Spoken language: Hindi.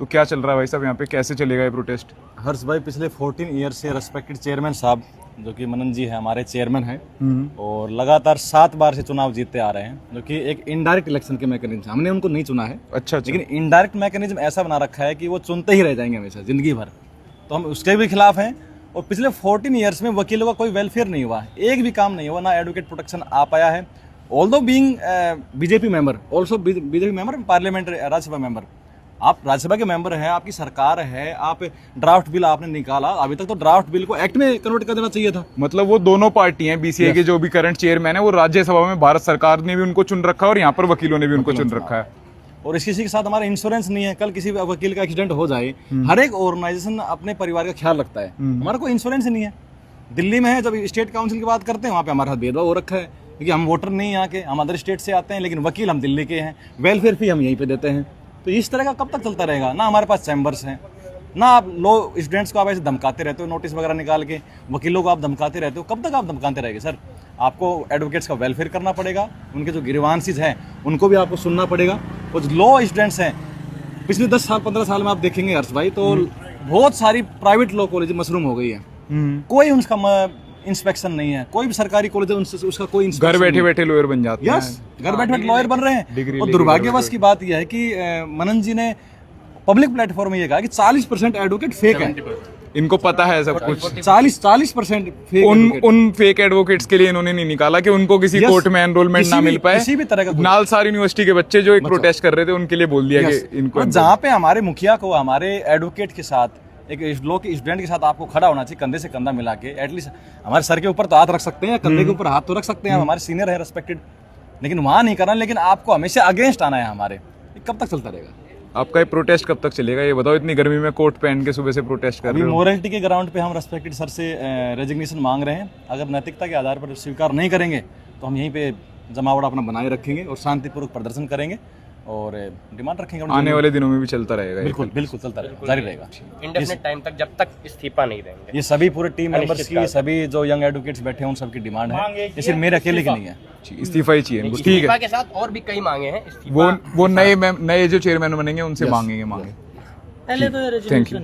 तो क्या चल रहा है भाई साहब यहाँ पे, कैसे चलेगा ये प्रोटेस्ट? हर्ष भाई, पिछले 14 ईयर से रेस्पेक्टेड चेयरमैन साहब जो कि मनन जी है, हमारे चेयरमैन हैं और लगातार 7 बार से चुनाव जीतते आ रहे हैं, जो कि एक इनडायरेक्ट इलेक्शन के मैकेनिज्म, हमने उनको नहीं चुना है। अच्छा। लेकिन इनडायरेक्ट मैकेनिज्म ऐसा बना रखा है कि वो चुनते ही रह जाएंगे हमेशा जिंदगी भर, तो हम उसके भी खिलाफ हैं। और पिछले 14 ईयर्स में वकीलों का कोई वेलफेयर नहीं हुआ, एक भी काम नहीं हुआ, ना एडवोकेट प्रोटेक्शन आ पाया है। Although being BJP member, also BJP member, parliament Rajya Sabha member, आप राज्यसभा के मेंबर हैं, आपकी सरकार है, आप ड्राफ्ट बिल आपने निकाला, अभी तक तो ड्राफ्ट बिल को एक्ट में कन्वर्ट कर देना चाहिए था। मतलब वो दोनों पार्टी हैं, बीसीए के जो भी करंट चेयरमैन है वो राज्यसभा में भारत सरकार ने भी उनको चुन रखा है और यहाँ पर वकीलों ने भी उनको चुन रखा है। और इसी के साथ हमारा इंश्योरेंस नहीं है, कल किसी वकील का एक्सीडेंट हो जाए, हर एक ऑर्गेनाइजेशन अपने परिवार का ख्याल रखता है, हमारा कोई इंश्योरेंस ही नहीं है। दिल्ली में है, जब स्टेट काउंसिल की बात करते हैं वहाँ पे हमारा भेदभाव हो रखा है, क्योंकि हम वोटर नहीं यहाँ के, हम अदर स्टेट से आते हैं, लेकिन वकील हम दिल्ली के हैं, वेलफेयर फी हम यहीं पे देते हैं। तो इस तरह का कब तक चलता रहेगा? ना हमारे पास चैम्बर्स हैं, ना आप लो स्टूडेंट्स को आप ऐसे धमकाते रहते हो, नोटिस वगैरह निकाल के, वकीलों को आप धमकाते रहते हो, कब तक आप धमकाते रहेंगे? सर, आपको एडवोकेट्स का वेलफेयर करना पड़ेगा, उनके जो ग्रीवांसेस हैं उनको भी आपको सुनना पड़ेगा। और जो लॉ स्टूडेंट्स हैं, पिछले 10 साल 15 साल में आप देखेंगे हर्ष भाई, तो बहुत सारी प्राइवेट लॉ कॉलेज मशरूम हो गई है, कोई उनका इंस्पेक्शन नहीं है, कोई भी सरकारी कॉलेज है उसका कोई घर बैठे बैठे लॉयर बन जाते हैं। यस, घर बैठे बैठे लॉयर बन रहे हैं। और दुर्भाग्यवश की बात यह है कि मनन जी ने पब्लिक प्लेटफॉर्म में ये कहा कि 40% एडवोकेट फेक है, इनको पता है सब कुछ। 40% फेक उन फेक एडवोकेट्स के लिए इन्होंने नहीं निकाला कि उनको किसी कोर्ट में एनरोलमेंट ना मिल पाए। किसी भी तरह का नालसार यूनिवर्सिटी के बच्चे जो एक प्रोटेस्ट कर रहे थे उनके लिए बोल दिया कि इनको, जहाँ पे हमारे मुखिया को हमारे एडवोकेट के साथ, एक लॉ के स्टूडेंट के साथ आपको खड़ा होना चाहिए, कंधे से कंधा मिला के, एटलीस्ट हमारे सर के ऊपर तो हाथ रख सकते हैं, कंधे के ऊपर हाथ तो रख सकते हैं, हमारे सीनियर है रेस्पेक्टेड, लेकिन वहाँ नहीं करना। लेकिन आपको हमेशा अगेंस्ट आना है हमारे, ये कब तक चलता रहेगा? आपका ये प्रोटेस्ट कब तक चलेगा ये बताओ? इतनी गर्मी में कोट पहन के सुबह से प्रोटेस्ट कर रहे हो। मोरालिटी के ग्राउंड पे हम रेस्पेक्टेड सर से रेजिग्नेशन मांग रहे हैं, अगर नैतिकता के आधार पर स्वीकार नहीं करेंगे तो हम यहीं पे जमावड़ा अपना बनाए रखेंगे और शांतिपूर्वक प्रदर्शन करेंगे और डिमांड रखेंगे। आने वाले दिनों में भी चलता रहेगा? बिल्कुल बिल्कुल चलता रहेगा, जारी रहेगा इंडेफिनिट टाइम तक, जब तक इस्तीफा नहीं देंगे। ये सभी पूरे टीम मेंबर्स की, सभी जो यंग एडवोकेट्स बैठे हैं उन सबकी डिमांड है, ये सिर्फ मेरे अकेले की नहीं है। इस्तीफा ही चाहिए इनको, ठीक इस्तीफा है। के साथ और भी कई मांगे हैं। इस्तीफा वो नए जो चेयरमैन बनेंगे उनसे मांगेंगे। पहले तो थैंक यू।